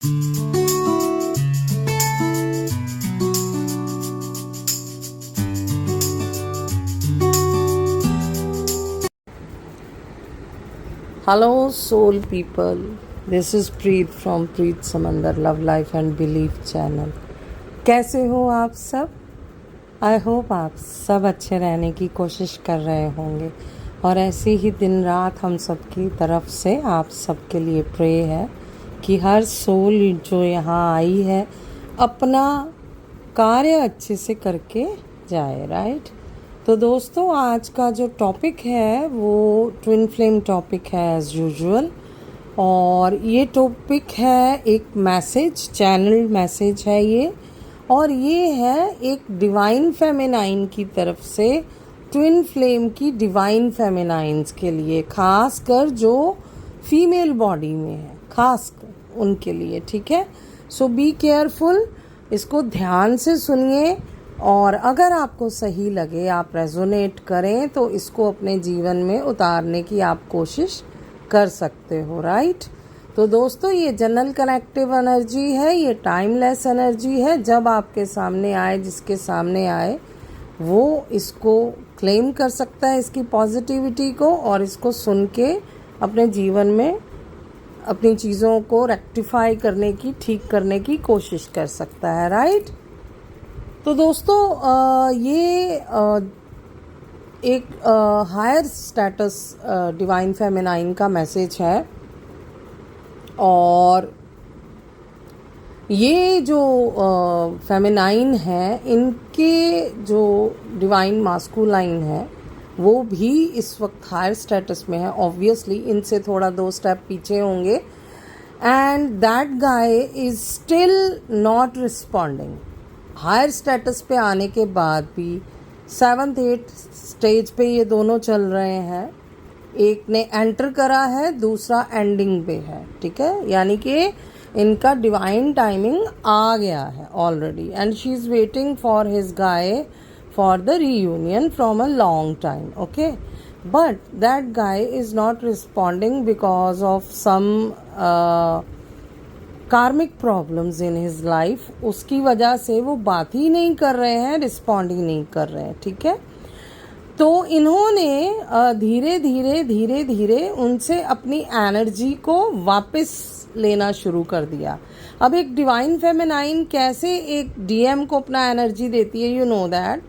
Hello, soul people. This is Preet from Preet Samandar Love Life and Belief channel. कैसे हो आप सब? I hope आप सब अच्छे रहने की कोशिश कर रहे होंगे और ऐसे ही दिन रात हम सबकी तरफ से आप सबके लिए प्रे है कि हर सोल जो यहाँ आई है अपना कार्य अच्छे से करके जाए, राइट? तो दोस्तों, आज का जो टॉपिक है वो ट्विन फ्लेम टॉपिक है एज़ यूजुअल, और ये टॉपिक है एक मैसेज, चैनल मैसेज है ये, और ये है एक डिवाइन फेमिनाइन की तरफ से ट्विन फ्लेम की डिवाइन फेमिनाइंस के लिए, खास कर जो फीमेल बॉडी में है, खास कर उनके लिए, ठीक है? सो बी केयरफुल, इसको ध्यान से सुनिए, और अगर आपको सही लगे, आप रेजोनेट करें, तो इसको अपने जीवन में उतारने की आप कोशिश कर सकते हो, राइट? तो दोस्तों, ये जनरल कनेक्टिव एनर्जी है, ये टाइमलेस एनर्जी है। जब आपके सामने आए, जिसके सामने आए, वो इसको क्लेम कर सकता है, इसकी पॉजिटिविटी को, और इसको सुन के अपने जीवन में अपनी चीज़ों को रेक्टिफाई करने की, ठीक करने की कोशिश कर सकता है, राइट? तो दोस्तों, ये एक हायर स्टेटस डिवाइन फेमिनाइन का मैसेज है, और ये जो फेमिनाइन है, इनके जो डिवाइन मास्कुलाइन है वो भी इस वक्त हायर स्टेटस में है। ऑब्वियसली इनसे थोड़ा 2 स्टेप पीछे होंगे, and that guy is still not responding. Higher status पे आने के बाद भी 7th 8th स्टेज पे ये दोनों चल रहे हैं। एक ने एंटर करा है, दूसरा एंडिंग पे है, ठीक है? यानी कि इनका डिवाइन टाइमिंग आ गया है already, and she is waiting for his guy for the reunion from a long time, okay? But that guy is not responding because of some karmic problems in his life. उसकी वजह से वो बात ही नहीं कर रहे हैं, रिस्पॉन्ड ही नहीं कर रहे हैं, ठीक है? तो इन्होंने धीरे धीरे उनसे अपनी एनर्जी को वापस लेना शुरू कर दिया। अब एक डिवाइन फेमिनाइन कैसे एक डीएम को अपना एनर्जी देती है, यू नो दैट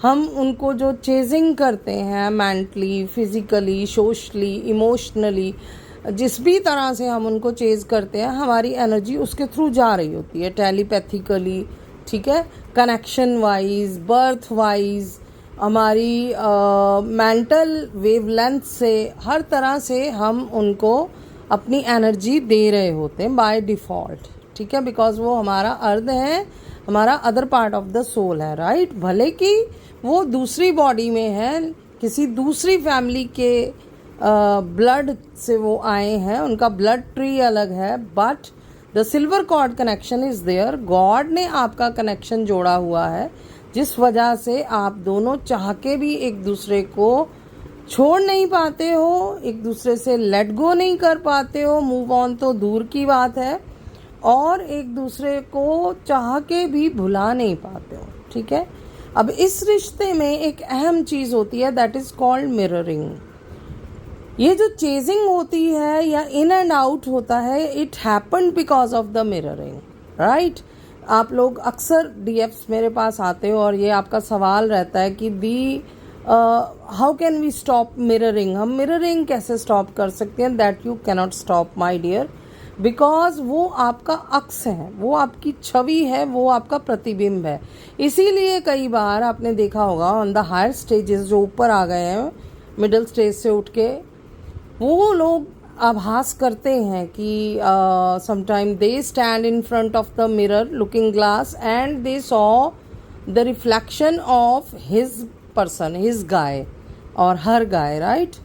हम उनको जो चेजिंग करते हैं मेंटली, फिजिकली, सोशली, इमोशनली, जिस भी तरह से हम उनको चेज करते हैं, हमारी एनर्जी उसके थ्रू जा रही होती है, टेलीपैथिकली, ठीक है? कनेक्शन वाइज, बर्थ वाइज, हमारी मेंटल वेवलेंथ से, हर तरह से हम उनको अपनी एनर्जी दे रहे होते हैं बाय डिफ़ॉल्ट, ठीक है? बिकॉज वो हमारा अर्थ है, हमारा other part of the soul है, राइट? भले कि वो दूसरी बॉडी में है, किसी दूसरी फैमिली के ब्लड से वो आए हैं, उनका ब्लड ट्री अलग है, but the silver cord connection is there. God ने आपका कनेक्शन जोड़ा हुआ है, जिस वजह से आप दोनों चाह के भी एक दूसरे को छोड़ नहीं पाते हो, एक दूसरे से लेट गो नहीं कर पाते हो, मूव ऑन तो दूर की बात है, और एक दूसरे को चाह के भी भुला नहीं पाते हो, ठीक है? अब इस रिश्ते में एक अहम चीज़ होती है, दैट इज़ कॉल्ड मिररिंग। ये जो चेजिंग होती है या इन एंड आउट होता है, it happened because of the mirroring, right? आप लोग अक्सर डीएफ्स मेरे पास आते हो और ये आपका सवाल रहता है कि how can we stop mirroring? हम मिररिंग कैसे स्टॉप कर सकते हैं? That you cannot stop my dear, because वो आपका अक्स है, वो आपकी छवि है, वो आपका प्रतिबिंब है। इसीलिए कई बार आपने देखा होगा ऑन द हायर स्टेजेस, जो ऊपर आ गए हैं मिडिल स्टेज से उठ के, वो लोग आभास करते हैं कि sometime they stand in front of the mirror looking glass, and they saw the reflection of his person, his guy और हर गाय, राइट?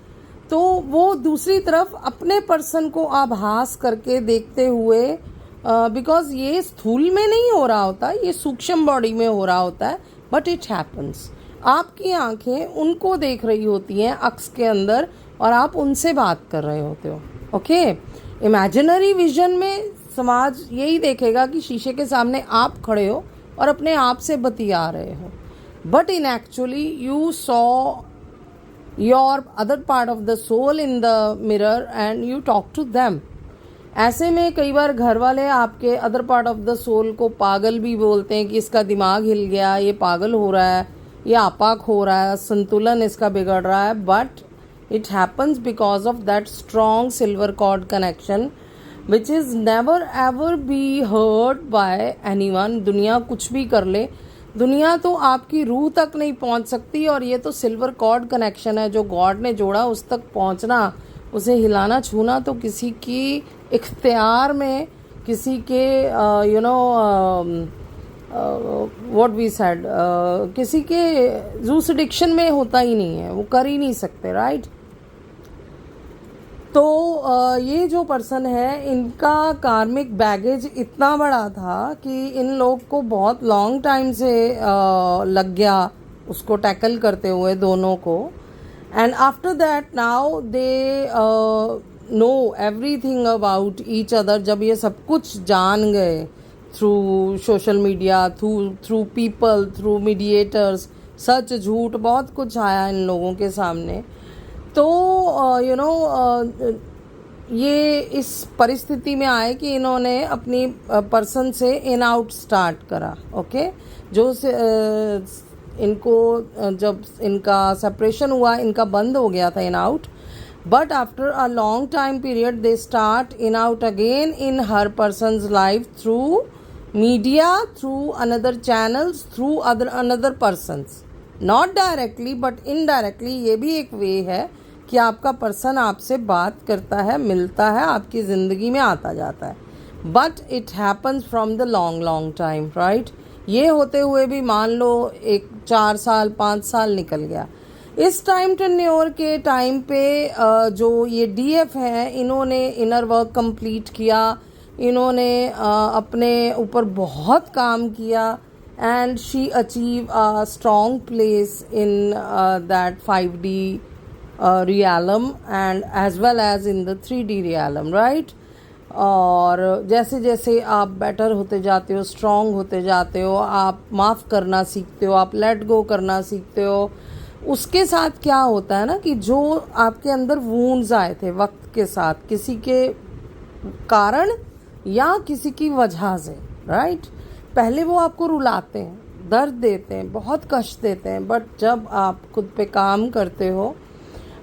तो वो दूसरी तरफ अपने पर्सन को आभास करके देखते हुए, बिकॉज ये स्थूल में नहीं हो रहा होता, ये सूक्ष्म बॉडी में हो रहा होता है, बट इट हैपन्स। आपकी आंखें उनको देख रही होती हैं अक्स के अंदर, और आप उनसे बात कर रहे होते हो, ओके? इमेजिनरी विजन में समाज यही देखेगा कि शीशे के सामने आप खड़े हो और अपने आप से बतिया रहे हो, but in actually you saw your other part of the soul in the mirror and you talk to them. ऐसे में कई बार घर वाले आपके other part of the soul को पागल भी बोलते हैं कि इसका दिमाग हिल गया, ये पागल हो रहा है, ये आपाक हो रहा है, संतुलन इसका बिगड़ रहा है, but it happens because of that strong silver cord connection which is never ever be hurt by anyone। दुनिया कुछ भी कर ले, दुनिया तो आपकी रूह तक नहीं पहुंच सकती, और ये तो सिल्वर कॉर्ड कनेक्शन है जो गॉड ने जोड़ा, उस तक पहुंचना, उसे हिलाना छूना तो किसी की इख्तियार में, किसी के व्हाट वी सेड, किसी के जूरिडिक्शन में होता ही नहीं है, वो कर ही नहीं सकते, राइट। तो ये जो पर्सन है, इनका कार्मिक बैगेज इतना बड़ा था कि इन लोग को बहुत लॉन्ग टाइम से लग गया उसको टैकल करते हुए दोनों को। And after that now they know everything about each other. जब ये सब कुछ जान गए through social media, through people, through mediators, सच झूठ बहुत कुछ आया इन लोगों के सामने, तो ये इस परिस्थिति में आए कि इन्होंने अपनी पर्सन से इन आउट स्टार्ट करा। ओके, जो इनको जब इनका सेपरेशन हुआ, इनका बंद हो गया था in out, but after a long time period they start in out again in her person's life through media, through another channels, through another persons, not directly but indirectly. ये भी एक वे है कि आपका पर्सन आपसे बात करता है, मिलता है, आपकी ज़िंदगी में आता जाता है, but it happens from the long time, right. ये होते हुए भी मान लो 4 साल 5 साल निकल गया। इस टाइम टेन्योर के टाइम पे जो ये डीएफ हैं, इन्होंने इनर वर्क कंप्लीट किया, इन्होंने अपने ऊपर बहुत काम किया, and she achieved a strong place in that 5D realm and as well as in the 3D realm, right। और जैसे जैसे आप बेटर होते जाते हो, स्ट्रॉन्ग होते जाते हो, आप माफ़ करना सीखते हो, आप लेट गो करना सीखते हो, उसके साथ क्या होता है ना कि जो आपके अंदर वूंड्स आए थे वक्त के साथ, किसी के कारण या किसी की वजह से, राइट, पहले वो आपको रुलाते हैं, दर्द देते हैं, बहुत कष्ट देते हैं, बट जब आप खुद पे काम करते हो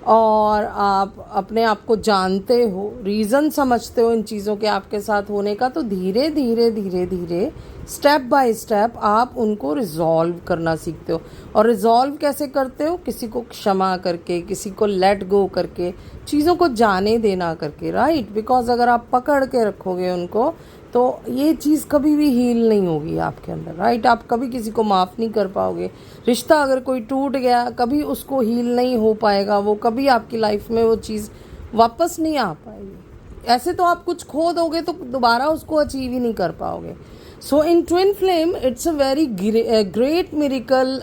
और आप अपने आप को जानते हो, रीज़न समझते हो इन चीज़ों के आपके साथ होने का, तो धीरे धीरे धीरे धीरे स्टेप बाय स्टेप आप उनको रिजॉल्व करना सीखते हो। और रिजॉल्व कैसे करते हो? किसी को क्षमा करके, किसी को लेट गो करके, चीज़ों को जाने देना करके, राइट। बिकॉज अगर आप पकड़ के रखोगे उनको तो ये चीज़ कभी भी हील नहीं होगी आपके अंदर, राइट। आप कभी किसी को माफ़ नहीं कर पाओगे। रिश्ता अगर कोई टूट गया, कभी उसको हील नहीं हो पाएगा, वो कभी आपकी लाइफ में वो चीज़ वापस नहीं आ पाएगी। ऐसे तो आप कुछ खो दोगे तो दोबारा उसको अचीव ही नहीं कर पाओगे। So in twin flame it's a very great miracle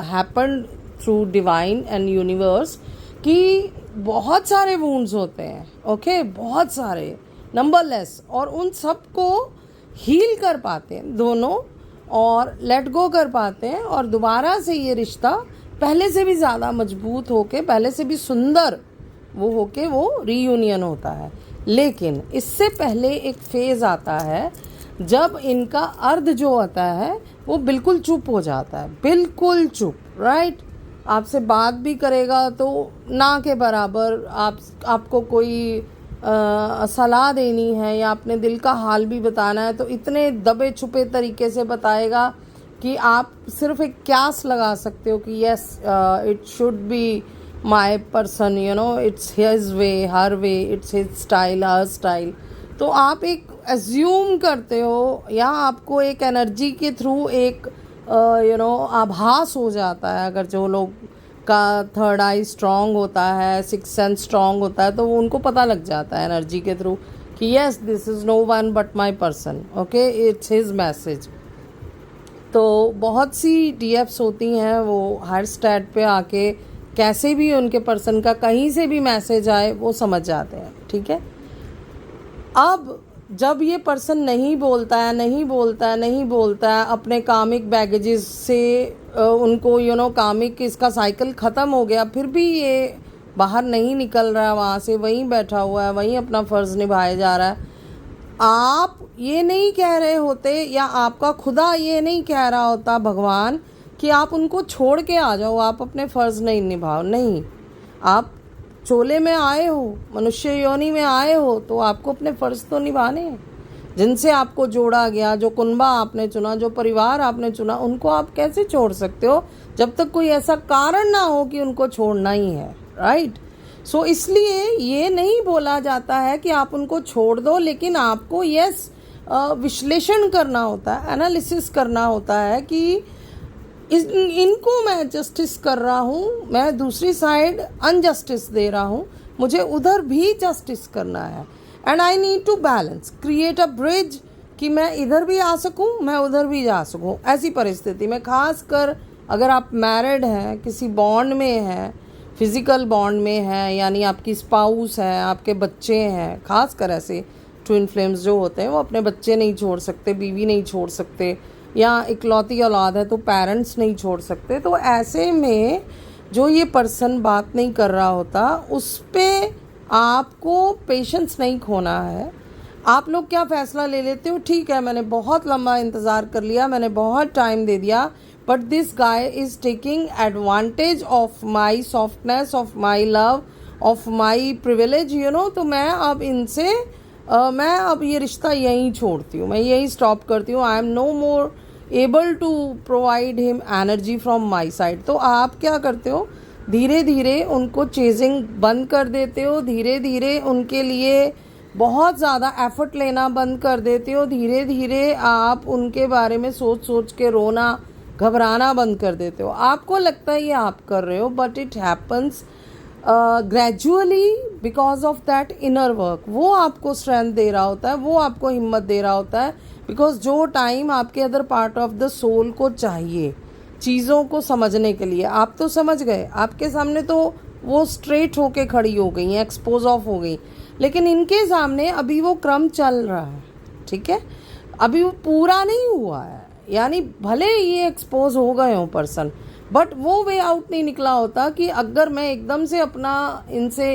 happened through divine and universe कि बहुत सारे वुंड्स होते हैं, ओके, बहुत सारे, नंबरलेस, और उन सब को हील कर पाते हैं दोनों और लेट गो कर पाते हैं, और दोबारा से ये रिश्ता पहले से भी ज़्यादा मजबूत होके, पहले से भी सुंदर वो होके वो रीयूनियन होता है। लेकिन इससे पहले एक फेज़ आता है जब इनका अर्ध जो होता है वो बिल्कुल चुप हो जाता है, बिल्कुल चुप, राइट। आपसे बात भी करेगा तो ना के बराबर, आपको कोई सलाह देनी है या अपने दिल का हाल भी बताना है तो इतने दबे छुपे तरीके से बताएगा कि आप सिर्फ एक क्यास लगा सकते हो कि yes it should be my person, you know, it's his way, her way, it's his style, her style. तो आप एक एज्यूम करते हो या आपको एक एनर्जी के थ्रू एक आभास हो जाता है। अगर जो लोग का थर्ड आई स्ट्रॉन्ग होता है, सिक्स सेंस स्ट्रॉन्ग होता है, तो वो उनको पता लग जाता है एनर्जी के थ्रू कि yes this is no one but my person, okay, it's his message. तो बहुत सी डीएफ्स होती हैं, वो हर स्टेट पे आके कैसे भी उनके पर्सन का कहीं से भी मैसेज आए वो समझ जाते हैं, ठीक है। अब जब ये पर्सन नहीं बोलता है अपने कामिक बैगेजेस से, उनको कामिक इसका साइकिल ख़त्म हो गया, फिर भी ये बाहर नहीं निकल रहा है वहाँ से, वहीं बैठा हुआ है, वहीं अपना फ़र्ज़ निभाया जा रहा है। आप ये नहीं कह रहे होते, या आपका खुदा ये नहीं कह रहा होता, भगवान, कि आप उनको छोड़ के आ जाओ, आप अपने फ़र्ज़ नहीं निभाओ। नहीं, आप चोले में आए हो, मनुष्य योनि में आए हो, तो आपको अपने फ़र्ज़ तो निभाने हैं। जिनसे आपको जोड़ा गया, जो कुनबा आपने चुना, जो परिवार आपने चुना, उनको आप कैसे छोड़ सकते हो जब तक कोई ऐसा कारण ना हो कि उनको छोड़ना ही है, राइट? सो इसलिए ये नहीं बोला जाता है कि आप उनको छोड़ दो, लेकिन आपको विश्लेषण करना होता है, एनालिसिस करना होता है कि इनको मैं जस्टिस कर रहा हूँ, मैं दूसरी साइड अनजस्टिस दे रहा हूँ, मुझे उधर भी जस्टिस करना है। And I need to balance, create a bridge, कि मैं इधर भी आ सकूँ, मैं उधर भी जा सकूँ। ऐसी परिस्थिति में, खास कर अगर आप मैरिड हैं, किसी बॉन्ड में हैं, फिज़िकल बॉन्ड में हैं, यानी आपकी स्पाउस है, आपके बच्चे हैं, खास कर ऐसे ट्विन फ्लेम्स जो होते हैं वो अपने बच्चे नहीं छोड़ सकते, बीवी नहीं छोड़ सकते, या इकलौती औलाद है तो पेरेंट्स नहीं छोड़ सकते। तो ऐसे में जो ये पर्सन बात नहीं कर रहा होता, उस पे आपको पेशेंस नहीं खोना है। आप लोग क्या फ़ैसला ले लेते हो, ठीक है मैंने बहुत लंबा इंतज़ार कर लिया, मैंने बहुत टाइम दे दिया, but this guy is taking advantage of my softness, of my love, of my privilege, तो मैं अब इनसे मैं अब ये रिश्ता यहीं छोड़ती हूँ, मैं यहीं स्टॉप करती हूँ। I am no more able to provide him energy from my side. तो आप क्या करते हो, धीरे धीरे उनको चेजिंग बंद कर देते हो, धीरे धीरे उनके लिए बहुत ज़्यादा एफर्ट लेना बंद कर देते हो, धीरे धीरे आप उनके बारे में सोच सोच के रोना, घबराना बंद कर देते हो। आपको लगता है ये आप कर रहे हो, but it happens gradually because of that inner work. वो आपको स्ट्रेंथ दे रहा होता है, वो आपको हिम्मत दे रहा होता है, बिकॉज जो टाइम आपके other part of the soul को चाहिए चीज़ों को समझने के लिए, आप तो समझ गए, आपके सामने तो वो स्ट्रेट होके खड़ी हो गई हैं, एक्सपोज ऑफ हो गई, लेकिन इनके सामने अभी वो क्रम चल रहा है, ठीक है, अभी वो पूरा नहीं हुआ है। यानी भले ये एक्सपोज हो गए हो पर्सन, बट वो वे आउट नहीं निकला होता कि अगर मैं एकदम से अपना इनसे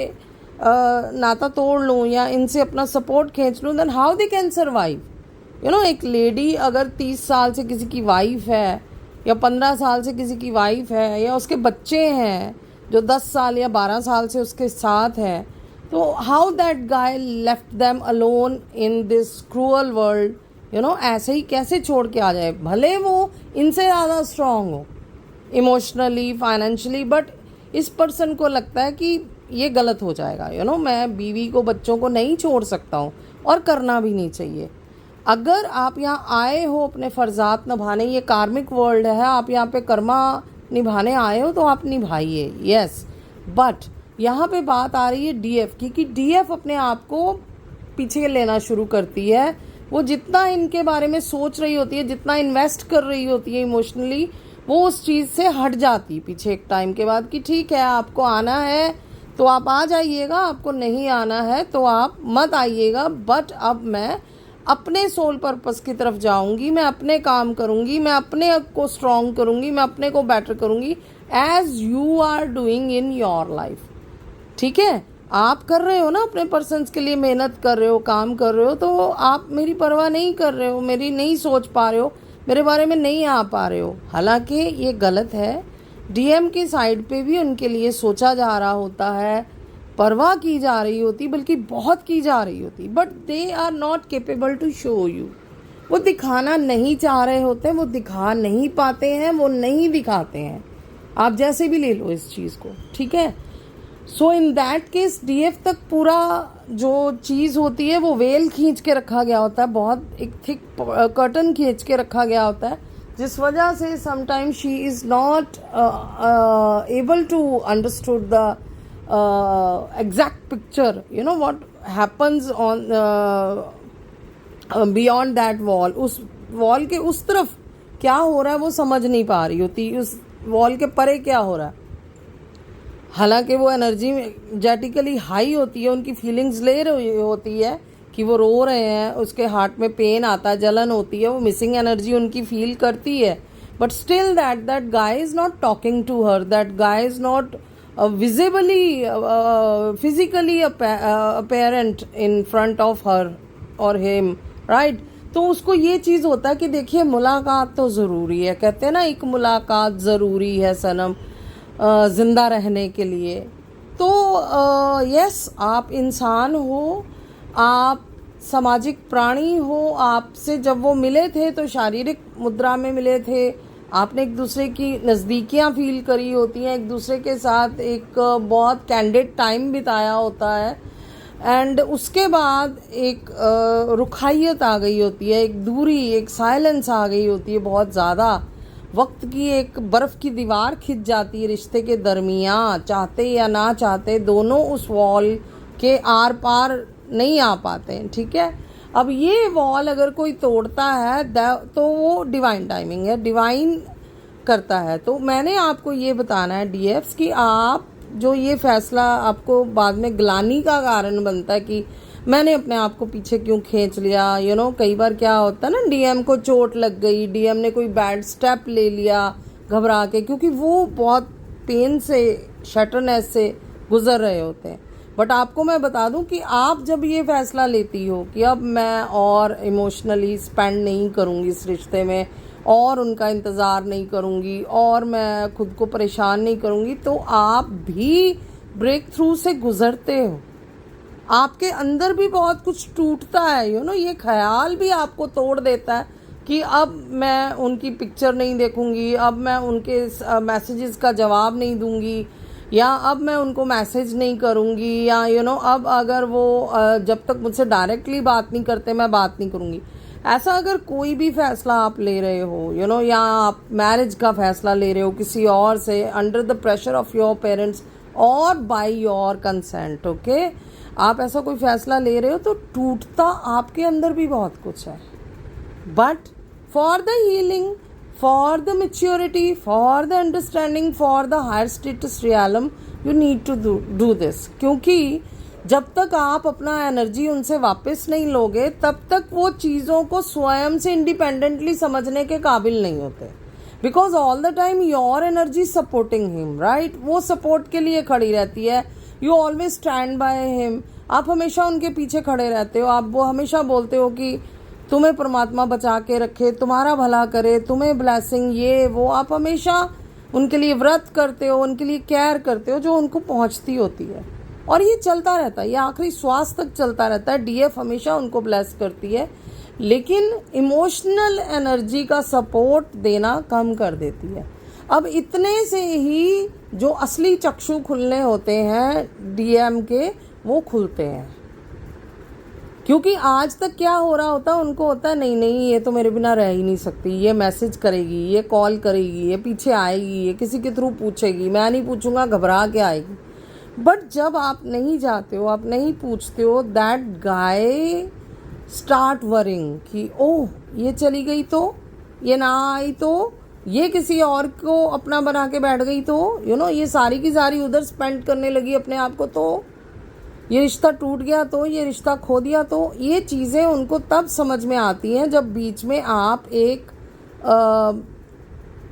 नाता तोड़ लूँ या इनसे अपना सपोर्ट खींच लूँ, then how they can survive. एक लेडी अगर 30 साल से किसी की वाइफ है, या 15 साल से किसी की वाइफ है, या उसके बच्चे हैं जो 10 साल या 12 साल से उसके साथ हैं, तो how that guy left them alone in this cruel world, ऐसे ही कैसे छोड़ के आ जाए, भले वो इनसे ज़्यादा स्ट्रांग हो इमोशनली, फाइनेंशियली, बट इस पर्सन को लगता है कि ये गलत हो जाएगा, मैं बीवी को, बच्चों को नहीं छोड़ सकता हूँ, और करना भी नहीं चाहिए। अगर आप यहाँ आए हो अपने फ़र्ज़ात निभाने, ये कार्मिक वर्ल्ड है, आप यहाँ पे कर्मा निभाने आए हो, तो आप निभाइए, यस। बट यहाँ पे बात आ रही है डीएफ की, कि डीएफ अपने आप को पीछे लेना शुरू करती है। वो जितना इनके बारे में सोच रही होती है, जितना इन्वेस्ट कर रही होती है इमोशनली, वो उस चीज़ से हट जाती पीछे एक टाइम के बाद, कि ठीक है आपको आना है तो आप आ जाइएगा, आपको नहीं आना है तो आप मत आइएगा, बट अब मैं अपने सोल पर्पस की तरफ जाऊंगी, मैं अपने काम करूंगी, मैं अपने को स्ट्रॉन्ग करूंगी, मैं अपने को बेटर करूंगी, as you are doing in your life. ठीक है, आप कर रहे हो ना अपने पर्सन्स के लिए, मेहनत कर रहे हो, काम कर रहे हो, तो आप मेरी परवाह नहीं कर रहे हो, मेरी नहीं सोच पा रहे हो, मेरे बारे में नहीं आ पा रहे हो। हालांकि ये गलत है, डीएम की साइड पे भी उनके लिए सोचा जा रहा होता है, परवाह की जा रही होती, बल्कि बहुत की जा रही होती, but they are not capable to show you. वो दिखाना नहीं चाह रहे होते, वो दिखा नहीं पाते हैं, वो नहीं दिखाते हैं। आप जैसे भी ले लो इस चीज़ को, ठीक है। सो इन दैट केस डीएफ तक पूरा जो चीज़ होती है वो वेल खींच के रखा गया होता है, बहुत एक थिक कर्टन खींच के रखा गया होता है, जिस वजह से sometime she is not able to understood the exact picture, what happens on beyond that wall. उस वॉल के उस तरफ क्या हो रहा है वो समझ नहीं पा रही होती, उस वॉल के परे क्या हो रहा है। हालांकि वो एनर्जी जेटिकली हाई होती है, उनकी फीलिंग्स ले रही होती है कि वो रो रहे हैं, उसके हार्ट में पेन आता है, जलन होती है, वो मिसिंग एनर्जी उनकी फील करती है, but still that guy is not talking to her, that guy is not visibly physically apparent in front of her or him, right? तो उसको ये चीज़ होता है कि देखिए मुलाकात तो ज़रूरी है, कहते हैं ना एक मुलाकात ज़रूरी है सनम ज़िंदा रहने के लिए। तो यस, आप इंसान हो, आप सामाजिक प्राणी हो, आपसे जब वो मिले थे तो शारीरिक मुद्रा में मिले थे, आपने एक दूसरे की नज़दीकियाँ फील करी होती हैं, एक दूसरे के साथ एक बहुत कैंडिड टाइम बिताया होता है, एंड उसके बाद एक रुखाइयत आ गई होती है, एक दूरी, एक साइलेंस आ गई होती है, बहुत ज़्यादा वक्त की एक बर्फ़ की दीवार खिंच जाती है रिश्ते के दरमियान, चाहते या ना चाहते दोनों उस वॉल के आर पार नहीं आ पाते हैं, ठीक है। अब ये वॉल अगर कोई तोड़ता है तो वो डिवाइन टाइमिंग है, डिवाइन करता है। तो मैंने आपको ये बताना है डीएफ्स कि आप जो ये फैसला आपको बाद में ग्लानी का कारण बनता है कि मैंने अपने आप को पीछे क्यों खींच लिया, कई बार क्या होता है ना, डीएम को चोट लग गई, डीएम ने कोई बैड स्टेप ले लिया घबरा के, क्योंकि वो बहुत पेन से, शटरनेस से गुजर रहे होते हैं। बट आपको मैं बता दूं कि आप जब ये फैसला लेती हो कि अब मैं और इमोशनली स्पेंड नहीं करूँगी इस रिश्ते में, और उनका इंतज़ार नहीं करूँगी, और मैं खुद को परेशान नहीं करूँगी, तो आप भी ब्रेक थ्रू से गुज़रते हो, आपके अंदर भी बहुत कुछ टूटता है, ये ख्याल भी आपको तोड़ देता है कि अब मैं उनकी पिक्चर नहीं देखूँगी, अब मैं उनके मैसेजेस का जवाब नहीं दूँगी, या अब मैं उनको मैसेज नहीं करूँगी, या अब अगर वो जब तक मुझसे डायरेक्टली बात नहीं करते मैं बात नहीं करूँगी। ऐसा अगर कोई भी फैसला आप ले रहे हो, या आप मैरिज का फैसला ले रहे हो किसी और से under the pressure of your parents और बाय योर कंसेंट, ओके, आप ऐसा कोई फैसला ले रहे हो तो टूटता आपके अंदर भी बहुत कुछ है, but for the healing, for the maturity, for the understanding, for the higher status realm, you need to do this। क्योंकि जब तक आप अपना एनर्जी उनसे वापस नहीं लोगे तब तक वो चीज़ों को स्वयं से इंडिपेंडेंटली समझने के काबिल नहीं होते, because all the time your energy supporting him, right, वो सपोर्ट के लिए खड़ी रहती है, you always stand by him, आप हमेशा उनके पीछे खड़े रहते हो, आप वो हमेशा बोलते हो कि तुम्हें परमात्मा बचा के रखे, तुम्हारा भला करे, तुम्हें ब्लेसिंग, ये वो, आप हमेशा उनके लिए व्रत करते हो, उनके लिए केयर करते हो जो उनको पहुंचती होती है, और ये चलता रहता है, ये आखिरी श्वास तक चलता रहता है। डीएफ हमेशा उनको ब्लेस करती है, लेकिन इमोशनल एनर्जी का सपोर्ट देना कम कर देती है। अब इतने से ही जो असली चक्षु खुलने होते हैं डीएम के, वो खुलते हैं, क्योंकि आज तक क्या हो रहा होता है, उनको होता है नहीं नहीं ये तो मेरे बिना रह ही नहीं सकती, ये मैसेज करेगी, ये कॉल करेगी, ये पीछे आएगी, ये किसी के थ्रू पूछेगी, मैं नहीं पूछूंगा, घबरा के आएगी। बट जब आप नहीं जाते हो, आप नहीं पूछते हो, दैट गाय स्टार्ट वरिंग कि ओह ये चली गई तो, ये ना आई तो, ये किसी और को अपना बना के बैठ गई तो, ये सारी की सारी उधर स्पेंड करने लगी अपने आप को, तो ये रिश्ता टूट गया तो, ये रिश्ता खो दिया तो। ये चीज़ें उनको तब समझ में आती हैं जब बीच में आप एक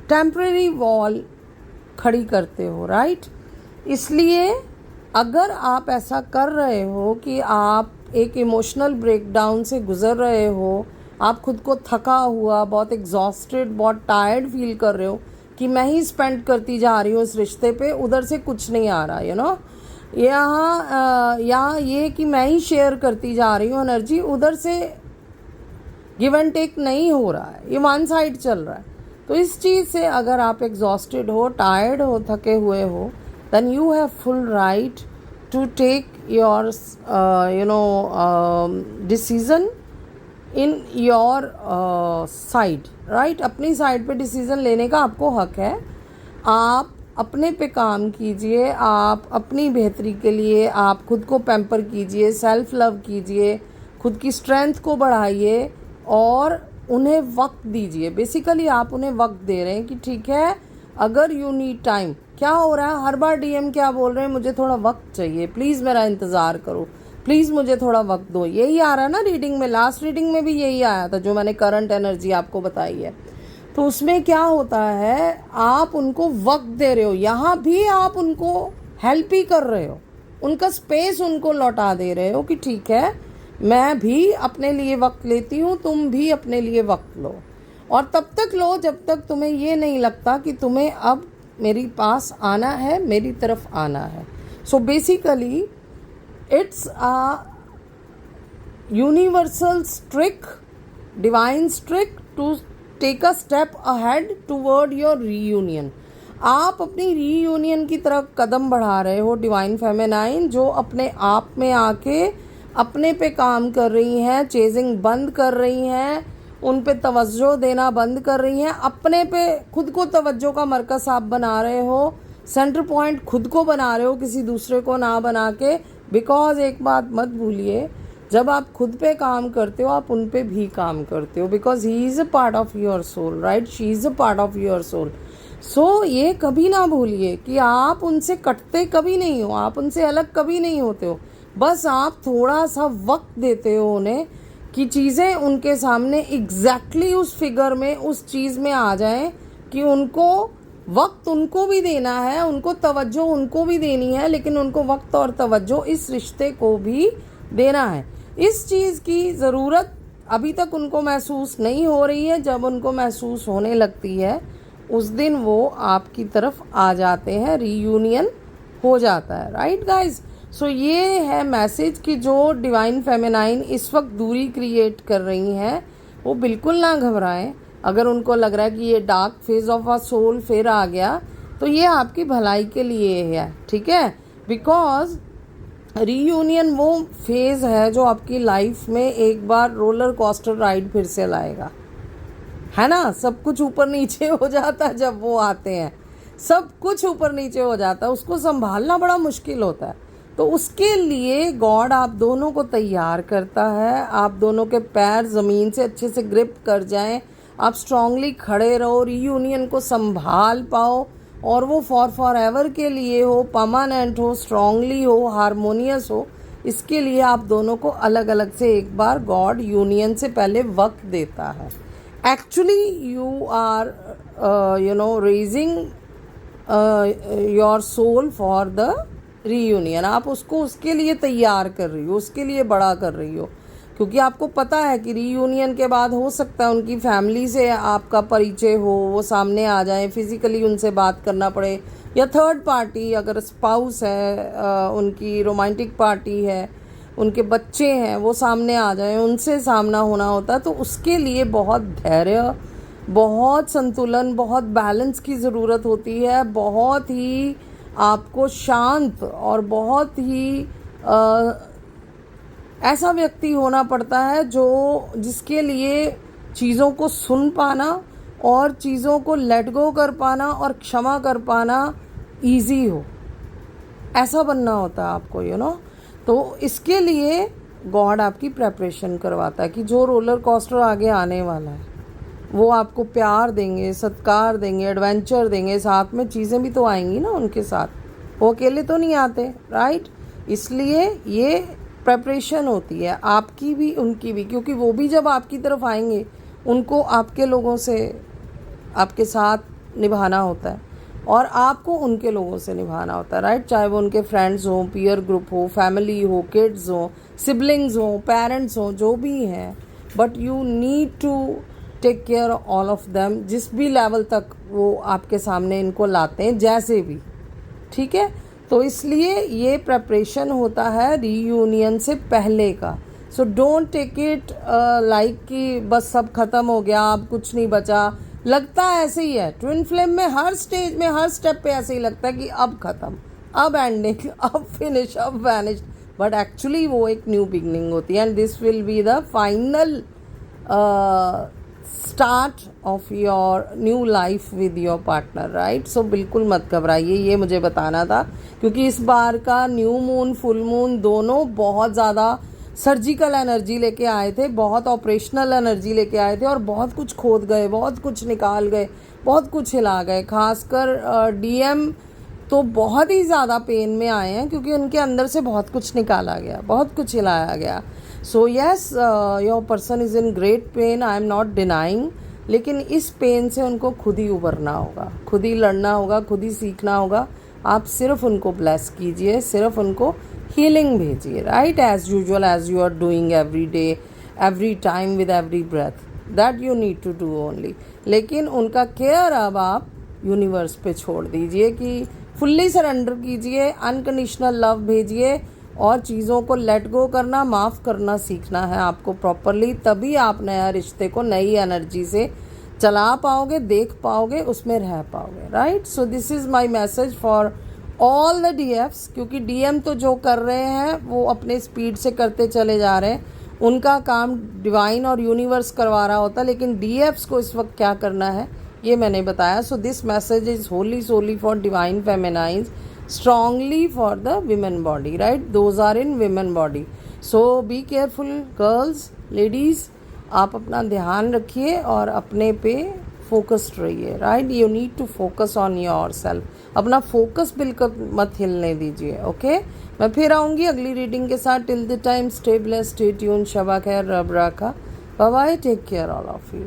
टेम्परेरी वॉल खड़ी करते हो, राइट। इसलिए अगर आप ऐसा कर रहे हो कि आप एक इमोशनल ब्रेकडाउन से गुज़र रहे हो, आप खुद को थका हुआ, बहुत एग्जॉस्टेड, बहुत टायर्ड फील कर रहे हो कि मैं ही स्पेंड करती जा रही हूँ इस रिश्ते पे, उधर से कुछ नहीं आ रहा, यहाँ ये कि मैं ही शेयर करती जा रही हूँ एनर्जी, उधर से गिव एंड टेक नहीं हो रहा है, ये वन साइड चल रहा है। तो इस चीज़ से अगर आप एग्जॉस्टेड हो, टायर्ड हो, थके हुए हो, then you have full right to take your decision in your side, right. अपनी साइड पे डिसीज़न लेने का आपको हक है। आप अपने पे काम कीजिए, आप अपनी बेहतरी के लिए आप खुद को पैम्पर कीजिए, सेल्फ लव कीजिए, खुद की स्ट्रेंथ को बढ़ाइए और उन्हें वक्त दीजिए। बेसिकली आप उन्हें वक्त दे रहे हैं कि ठीक है, अगर यू नीड टाइम, क्या हो रहा है हर बार डीएम क्या बोल रहे हैं, मुझे थोड़ा वक्त चाहिए, प्लीज़ मेरा इंतज़ार करो, प्लीज़ मुझे थोड़ा वक्त दो। यही आ रहा है ना रीडिंग में, लास्ट रीडिंग में भी यही आया था जो मैंने करंट एनर्जी आपको बताई है। तो उसमें क्या होता है, आप उनको वक्त दे रहे हो, यहाँ भी आप उनको हेल्प ही कर रहे हो, उनका स्पेस उनको लौटा दे रहे हो कि ठीक है मैं भी अपने लिए वक्त लेती हूँ, तुम भी अपने लिए वक्त लो। और तब तक लो जब तक तुम्हें ये नहीं लगता कि तुम्हें अब मेरे पास आना है, मेरी तरफ आना है। So basically it's a universal trick, divine trick to take a step ahead toward your reunion. आप अपनी रीयूनियन की तरफ कदम बढ़ा रहे हो डिवाइन फेमिनाइन, जो अपने आप में आके अपने पे काम कर रही हैं, चेजिंग बंद कर रही हैं, उन पे तवज्जो देना बंद कर रही हैं, अपने पे खुद को तवज्जो का मरकज़ आप बना रहे हो, सेंटर पॉइंट खुद को बना रहे हो, किसी दूसरे को ना बना के। बिकॉज एक बात मत भूलिए, जब आप खुद पे काम करते हो आप उन पे भी काम करते हो, because he is a part of your soul, right, she is a part of your soul. So ये कभी ना भूलिए कि आप उनसे कटते कभी नहीं हो, आप उनसे अलग कभी नहीं होते हो, बस आप थोड़ा सा वक्त देते हो उन्हें कि चीज़ें उनके सामने एग्जैक्टली उस फिगर में, उस चीज़ में आ जाएं कि उनको वक्त उनको भी देना है, उनको तवज्जो उनको भी देनी है, लेकिन उनको वक्त और तवज्जो इस रिश्ते को भी देना है। इस चीज़ की ज़रूरत अभी तक उनको महसूस नहीं हो रही है, जब उनको महसूस होने लगती है उस दिन वो आपकी तरफ आ जाते हैं, रीयूनियन हो जाता है, राइट गाइज। सो ये है मैसेज कि जो डिवाइन फेमिनाइन इस वक्त दूरी क्रिएट कर रही हैं वो बिल्कुल ना घबराएं। अगर उनको लग रहा है कि ये dark phase of a soul फिर आ गया तो ये आपकी भलाई के लिए है, ठीक है। बिकॉज रीयूनियन वो फेज़ है जो आपकी लाइफ में एक बार रोलर कोस्टर राइड फिर से लाएगा, है ना। सब कुछ ऊपर नीचे हो जाता है जब वो आते हैं, सब कुछ ऊपर नीचे हो जाता है, उसको संभालना बड़ा मुश्किल होता है। तो उसके लिए गॉड आप दोनों को तैयार करता है, आप दोनों के पैर ज़मीन से अच्छे से ग्रिप कर जाएं, आप स्ट्रांगली खड़े रहो, रीयूनियन को संभाल पाओ और वो फॉर एवर के लिए हो, परमानेंट हो, स्ट्रांगली हो, हारमोनियस हो। इसके लिए आप दोनों को अलग अलग से एक बार गॉड यूनियन से पहले वक्त देता है। Actually you are raising your soul for the reunion. आप उसको उसके लिए तैयार कर रही हो, उसके लिए बड़ा कर रही हो, क्योंकि आपको पता है कि रीयूनियन के बाद हो सकता है उनकी फैमिली से आपका परिचय हो, वो सामने आ जाए, फिज़िकली उनसे बात करना पड़े, या थर्ड पार्टी अगर स्पाउस है, उनकी रोमांटिक पार्टी है, उनके बच्चे हैं, वो सामने आ जाए, उनसे सामना होना होता है। तो उसके लिए बहुत धैर्य, बहुत संतुलन, बहुत बैलेंस की ज़रूरत होती है, बहुत ही आपको शांत और बहुत ही ऐसा व्यक्ति होना पड़ता है जो जिसके लिए चीज़ों को सुन पाना और चीज़ों को लेट गो कर पाना और क्षमा कर पाना इजी हो, ऐसा बनना होता है आपको, यू नो। तो इसके लिए गॉड आपकी प्रेपरेशन करवाता है कि जो रोलर कोस्टर आगे आने वाला है वो आपको प्यार देंगे, सत्कार देंगे, एडवेंचर देंगे, साथ में चीज़ें भी तो आएंगी ना उनके साथ, वो अकेले तो नहीं आते, राइट। इसलिए ये प्रेपरेशन होती है आपकी भी उनकी भी, क्योंकि वो भी जब आपकी तरफ आएंगे उनको आपके लोगों से आपके साथ निभाना होता है और आपको उनके लोगों से निभाना होता है, राइट। चाहे वो उनके फ्रेंड्स हों, पीयर ग्रुप हो, फैमिली हो, किड्स हो, सिबलिंग्स हो, पेरेंट्स हो, जो भी हैं, but you need to take care all of them, जिस भी लेवल तक वो आपके सामने इनको लाते हैं, जैसे भी, ठीक है। तो इसलिए ये प्रेपरेशन होता है रीयूनियन से पहले का। So don't take it like कि बस सब ख़त्म हो गया, अब कुछ नहीं बचा। लगता है ऐसे ही है, ट्विन फ्लेम में हर स्टेज में, हर स्टेप पे ऐसे ही लगता है कि अब ख़त्म, अब एंडिंग, अब फिनिश, अब वैनिश, बट एक्चुअली वो एक न्यू बिगनिंग होती है and this will be the final start of your new life with your partner, right. So बिल्कुल मत घबराइए, ये मुझे बताना था, क्योंकि इस बार का न्यू मून, फुल मून दोनों बहुत ज़्यादा सर्जिकल एनर्जी लेके आए थे, बहुत ऑपरेशनल एनर्जी लेके आए थे और बहुत कुछ खोद गए, बहुत कुछ निकाल गए, बहुत कुछ हिला गए। खासकर डीएम तो बहुत ही ज़्यादा पेन में आए हैं क्योंकि उनके अंदर से बहुत कुछ निकाला गया, बहुत कुछ हिलाया गया. So yes, your person is in great pen, I am not denying. लेकिन इस पेन से उनको खुद ही उभरना होगा, खुद ही लड़ना होगा, खुद ही सीखना होगा. आप सिर्फ उनको ब्लेस कीजिए, सिर्फ उनको हीलिंग भेजिए, right, as usual, as you are doing every day, every time, with every breath. That you need to do only. लेकिन उनका केयर अब आप यूनिवर्स पे छोड़ दीजिए कि फुल्ली सरेंडर कीजिए, अनकंडीशनल लव भेजिए और चीज़ों को लेट गो करना, माफ़ करना सीखना है आपको प्रॉपरली. तभी आप नया रिश्ते को नई एनर्जी से चला पाओगे, देख पाओगे, उसमें रह पाओगे, right. So this is my message for all the DFs. क्योंकि DM तो जो कर रहे हैं वो अपने स्पीड से करते चले जा रहे हैं, उनका काम डिवाइन और यूनिवर्स करवा रहा होता है. लेकिन DFs को इस वक्त क्या करना है ये मैंने बताया. So this message is wholly solely for divine feminines, strongly for the women body, right, those are in women body. So be careful girls, ladies. आप अपना ध्यान रखिए और अपने पे फोकस्ड रहिए, right. You need to focus on yourself. अपना focus बिल्कुल मत हिलने दीजिए, ओके. मैं फिर आऊँगी अगली रीडिंग के साथ. Till the time stay blessed, stay tune, शबा खैर, रब राखा, bye bye, take care all of you.